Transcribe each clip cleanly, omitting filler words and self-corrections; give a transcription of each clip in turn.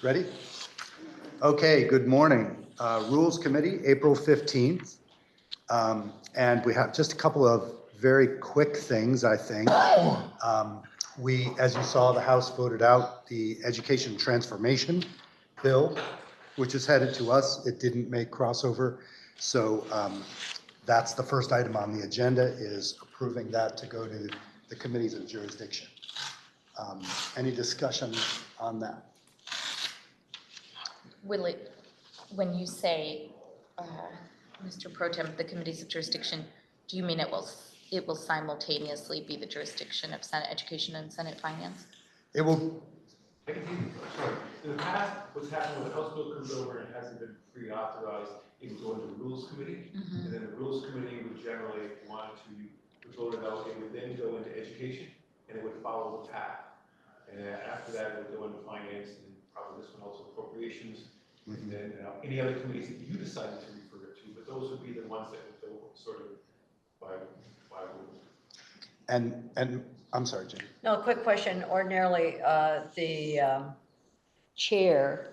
Ready? Okay, good morning. Rules Committee, April 15th. And we have just a couple of very quick things, I think. As you saw, the House voted out the Education Transformation Bill, which is headed to us. It didn't make crossover. So that's the first item on the agenda, is approving that to go to the committees of jurisdiction. Any discussion on that? Will it, when you say, Mr. Pro Tem, the committees of jurisdiction, do you mean it will simultaneously be the jurisdiction of Senate Education and Senate Finance? It will. Sorry. In the past, what's happened when the House bill comes over and it hasn't been pre-authorized, it would go into the Rules Committee, and then the Rules Committee would generally want to vote it out. It would then go into Education, and it would follow the path. And after that, it would go into Finance, and probably this one also Appropriations, and then any other committees that you decided to refer it to. But those would be the ones that would go sort of by rule. And I'm sorry, Jane. No, a quick question. Ordinarily, the chair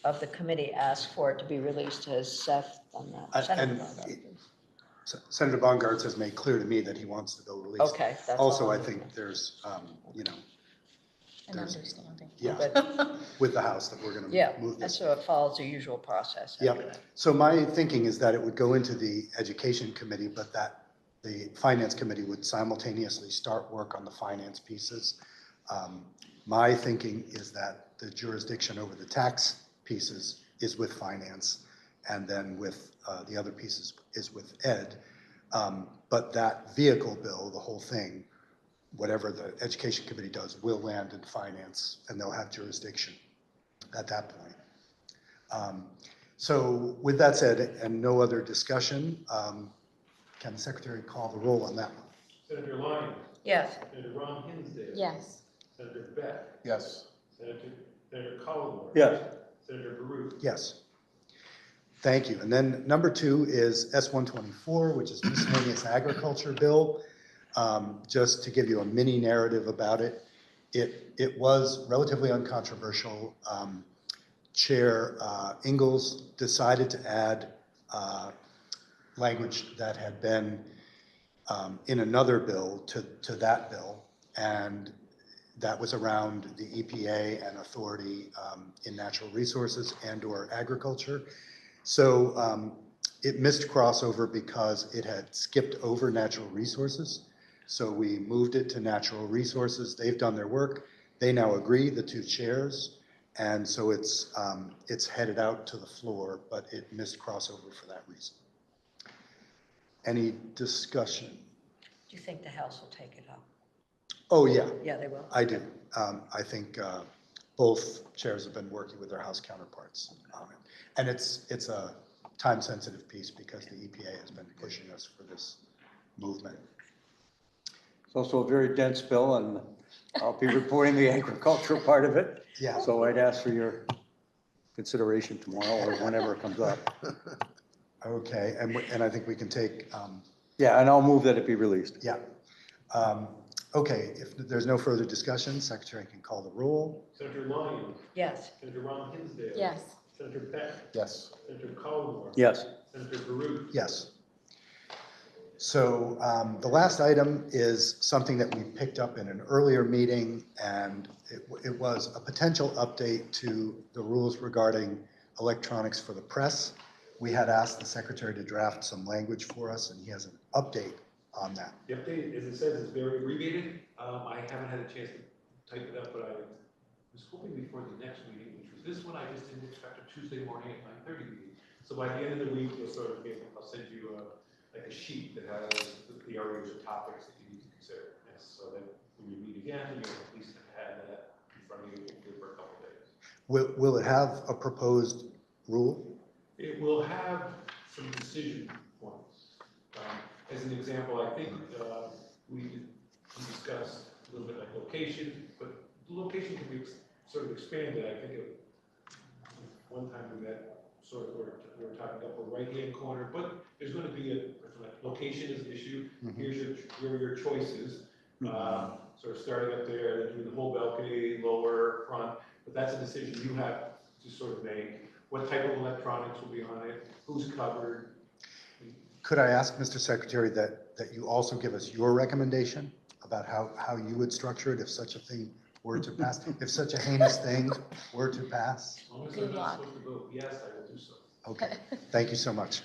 of the committee asked for it to be released. Has Seth done that? Senator Bongartz has made clear to me that he wants the bill released. Okay. That's Also, all I think there's, An understanding. yeah, with the House that we're going Yeah, to move and this. so it follows the usual process. Yeah. after that. So my thinking is that it would go into the Education Committee, but that the Finance Committee would simultaneously start work on the finance pieces. My thinking is that the jurisdiction over the tax pieces is with Finance, and then with the other pieces is with Ed. But that vehicle bill, the whole thing, whatever the Education Committee does, will land in Finance, and they'll have jurisdiction at that point. So with that said, and no other discussion, can the Secretary call the roll on that one? Senator Lyons. Yes. Senator Ron Hinsdale. Yes. Senator Beck. Yes. Senator Collmore. Yes. Senator Baruch. Yes. Thank you. And then number 2 is S-124, which is Miscellaneous Agriculture Bill. Just to give you a mini narrative about it, it was relatively uncontroversial. Chair Ingalls decided to add language that had been in another bill to that bill, and that was around the EPA and authority in natural resources and/or agriculture. So it missed crossover because it had skipped over natural resources. So we moved it to natural resources. They've done their work. They now agree, the 2 chairs. And so it's headed out to the floor, but it missed crossover for that reason. Any discussion? Do you think the House will take it up? Oh, yeah, Yeah, they will. I do. I think both chairs have been working with their House counterparts on it. And it's a time-sensitive piece because the EPA has been pushing us for this movement. It's also a very dense bill, and I'll be reporting the agricultural part of it. Yeah. So I'd ask for your consideration tomorrow or whenever it comes up. Okay, and I think we can take, Yeah, and I'll move that it be released. yeah. Okay, if there's no further discussion, Secretary can call the roll. Senator Lyons. Yes. Senator Ron Hinsdale. Yes. Senator Beck. Yes. Senator Collmore. Yes. Senator Baruch. Yes. So the last item is something that we picked up in an earlier meeting, and it was a potential update to the rules regarding electronics for the press. We had asked the Secretary to draft some language for us, and he has an update on that. The update, as it says, is very abbreviated. I haven't had a chance to type it up, but I was hoping before the next meeting, which was this one, I just didn't expect a Tuesday morning at 9:30 meeting. So by the end of the week, you'll sort of get, I'll send you like a sheet that has the areas of topics that you need to consider. And so that when you meet again, you'll at least have that in front of you for a couple of days. Will it have a proposed rule? It will have some decision points. As an example, I think we discussed a little bit like location, but the location can be sort of expanded. I think one time we met, sort of we were talking upper right-hand corner, but there's going to be a location is an issue. Here are your choices. Sort of starting up there, then doing the whole balcony, lower, front. but that's a decision you have to sort of make. What type of electronics will be on it, who's covered. Could I ask, Mr. Secretary, that you also give us your recommendation about how you would structure it if such a thing were to pass? If such a heinous thing were to pass? As long as Good I'm not luck. supposed to vote yes, I will do so. Okay, thank you so much.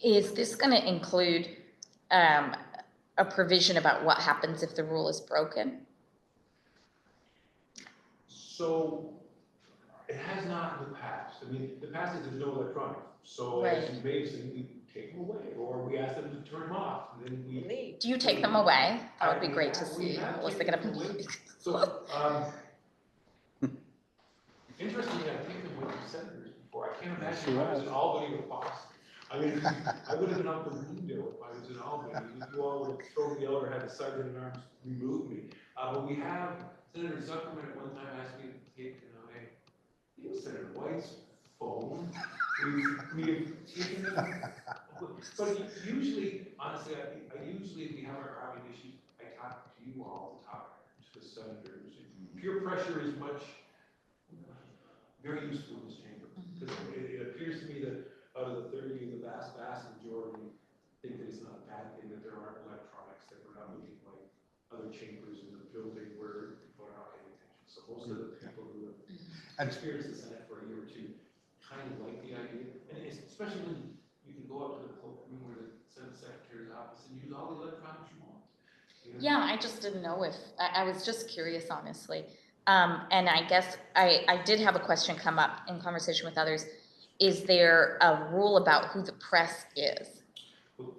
Is this gonna include, a provision about what happens if the rule is broken? So it has not in the past. I mean, the past is there's no electronics. So Right. as you may have seen, we take them away or we ask them to turn them off and then we. Leave. Do you take them away? That would be great to We see. have Was they taken gonna them be? away. So, interestingly, I've taken away from senators before. I can't imagine if I was in Albany or Boston. I mean, I would have been out the window if I was in Albany. You all would have thrown me out or had the sergeant at arms remove me. But we have, Senator Zuckerman at one time asked me to take away, it was Senator White's phone. We've taken them. But usually, honestly, I usually, if we have our having issues, I talk to you all the time, to the senators. Peer pressure is very useful in this chamber. Because it appears to me that out of the 30, the vast majority think that it's not a bad thing that there aren't electronics, that we're not looking like other chambers in the building where people are not paying attention. So most of the people who have experienced the Senate for a year or two kind of like the idea. And it's, especially when you can go up to the cloakroom where the Senate Secretary's office and use all the electronics you want. You know? Yeah, I just didn't know if, I was just curious, honestly. And I guess I did have a question come up in conversation with others. Is there a rule about who the press is? Well,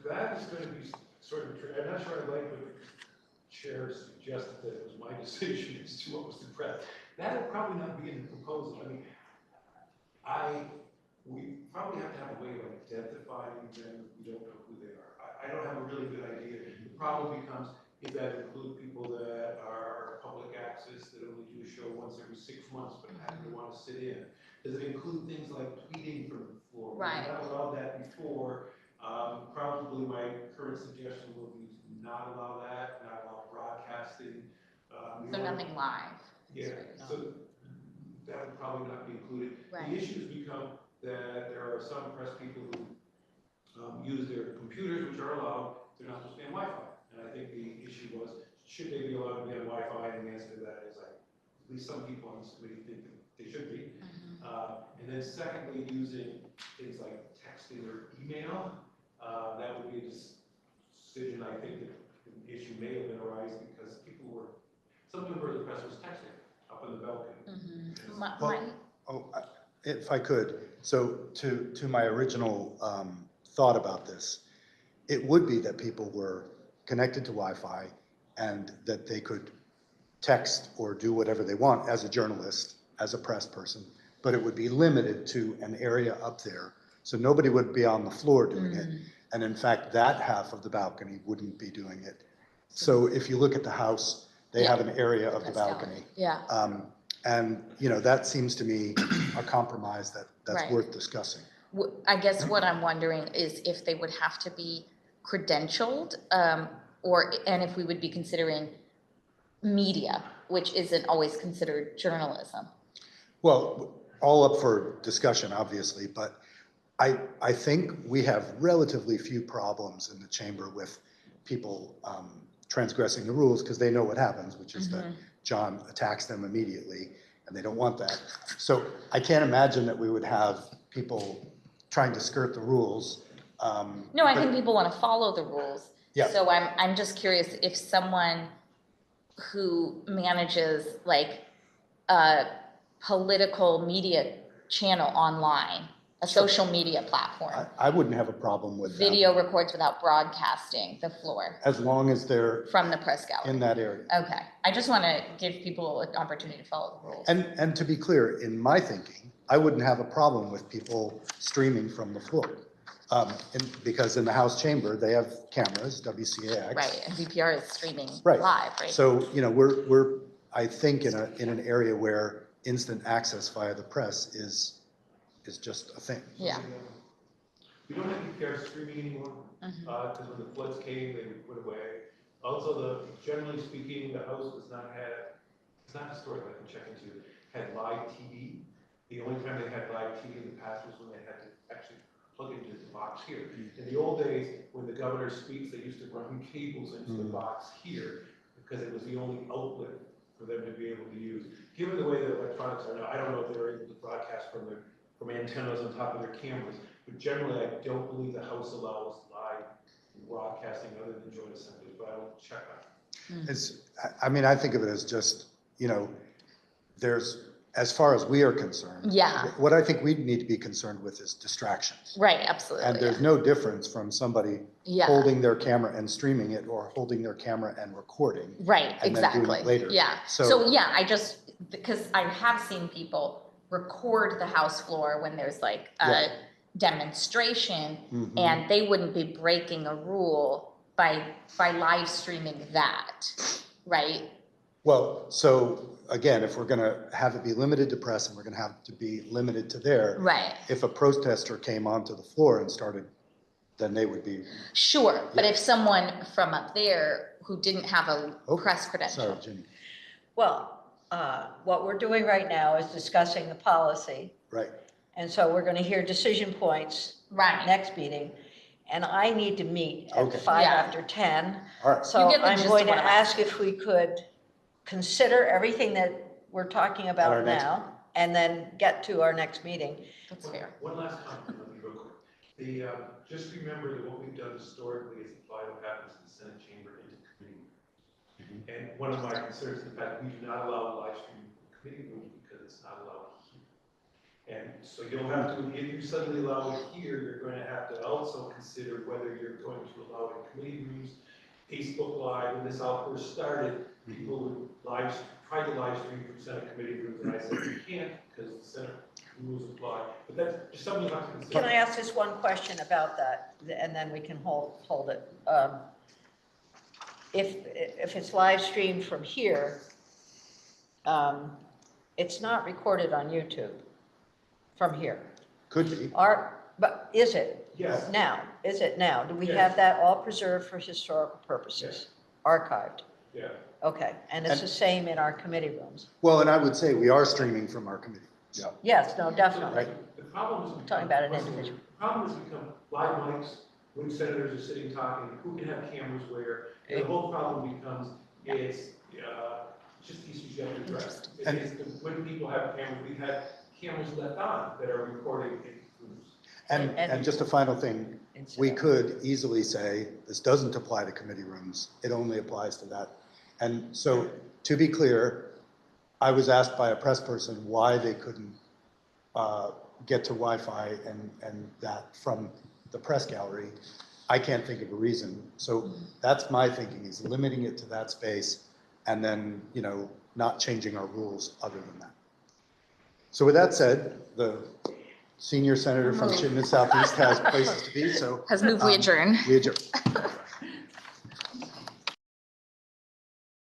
that is going to be sort of, I'm not sure I like what the chair suggested that it was my decision as to what was the press. That will probably not be in the proposal. I mean, we probably have to have a way of identifying them if we don't know who they are. I don't have a really good idea. The problem becomes if that include people that are public access that only do a show once every 6 months but happen to want to sit in. Does it include things like tweeting from the floor? Right. We have allowed that before. Probably my current suggestion will be to not allow that, not allow broadcasting. So nothing live? Yeah, so that would probably not be included. Right. The issues become that there are some press people who use their computers, which are allowed, they're not supposed to be on Wi-Fi. And I think the issue was, should they be allowed to be on Wi-Fi? And the answer to that is like, at least some people on this committee think that they should be. And then secondly, using things like texting or email, that would be a decision. I think that the issue may have been arising because some members of the press was texting up on the balcony. If I could, so to my original thought about this, it would be that people were connected to Wi-Fi and that they could text or do whatever they want as a journalist, as a press person, but it would be limited to an area up there. So nobody would be on the floor doing it. And in fact, that half of the balcony wouldn't be doing it. So if you look at the House, they have an area of the balcony. Yeah. And, that seems to me a compromise that's Right. worth discussing. I guess what I'm wondering is if they would have to be credentialed, and if we would be considering media, which isn't always considered journalism. Well, all up for discussion, obviously, but I think we have relatively few problems in the chamber with people transgressing the rules because they know what happens, which is that John attacks them immediately, and they don't want that. So I can't imagine that we would have people trying to skirt the rules. No, I think people want to follow the rules. Yeah. So I'm just curious if someone who manages like a political media channel online, a social media platform, I wouldn't have a problem with that. video records without broadcasting the floor As long as they're from the press gallery. in that area. Okay, I just want to give people an opportunity to follow the rules. And to be clear, in my thinking, I wouldn't have a problem with people streaming from the floor. Because in the House chamber, they have cameras, WCAX. Right, and VPR is streaming Right. live, right? So, we're, I think, in an area where instant access via the press is just a thing. Yeah. We don't have VPR streaming anymore, because when the floods came, they were put away. Also, generally speaking, the House does not have it's not historic, I can check into, had live TV. The only time they had live TV in the past was when they had to actually plug into the box here. In the old days, when the governor speaks, they used to run cables into the box here because it was the only outlet for them to be able to use. Given the way that electronics are now, I don't know if they're able to broadcast from antennas on top of their cameras, but generally, I don't believe the House allows live broadcasting other than joint assemblies, but I will check on it. I mean, I think of it as just, there's, as far as we are concerned. Yeah. What I think we need to be concerned with is distractions. Right, absolutely. And there's no difference from somebody Yeah. holding their camera and streaming it or holding their camera and recording. Right, and then doing exactly. it later. Yeah. So- So yeah, because I have seen people record the House floor when there's like a Yeah. demonstration, Mhm. and they wouldn't be breaking a rule by live streaming that, right? Well, so again, if we're going to have it be limited to press and we're going to have to be limited to there, Right. if a protester came onto the floor and started, then they would be, Sure, but Yeah. if someone from up there who didn't have a Oh, press credential. sorry, Jimmy, Well, what we're doing right now is discussing the policy. right. And so we're going to hear decision points Right. next meeting. And I need to meet at Okay. 5 Yeah. after 10. All right. So You get the I'm gist going of to what I'm ask asking. if we could consider everything that we're talking our about next now and then get to our next meeting. That's fair. One last comment, let me real quick. Just remember that what we've done historically is apply what happens in the Senate chamber into committee. And one of my concerns is the fact we do not allow live streaming in committee rooms because it's not allowed here. And so you'll have to, if you suddenly allow it here, you're going to have to also consider whether you're going to allow it in committee rooms. Facebook Live, when this all first started, people would try to live stream from Senate committee rooms, and I said you can't because the Senate rules apply. But that's just something you have to consider. Can I ask just one question about that, and then we can hold it? If it's live streamed from here, it's not recorded on YouTube from here. Could be. But is it? Yes. Now, is it now? Do we Yes. have that all preserved for historical purposes? Archived? Yeah. Okay, and it's And- the same in our committee rooms? Well, and I would say we are streaming from our committee. Yeah. Yes, no, definitely. The problem is. Talking about an individual. The problem has become live mics, when senators are sitting talking, who can have cameras where, and the whole problem becomes, it's just issues you have to address. And- It's when people have cameras, we've had cameras left on that are recording in rooms. And just a final thing, we could easily say, this doesn't apply to committee rooms, it only applies to that. And so, to be clear, I was asked by a press person why they couldn't get to Wi-Fi and that from the press gallery. I can't think of a reason. So that's my thinking, is limiting it to that space and then, not changing our rules other than that. So with that said, the senior senator from Chittenden Southeast has places to be, so Has moved we adjourn. we adjourn.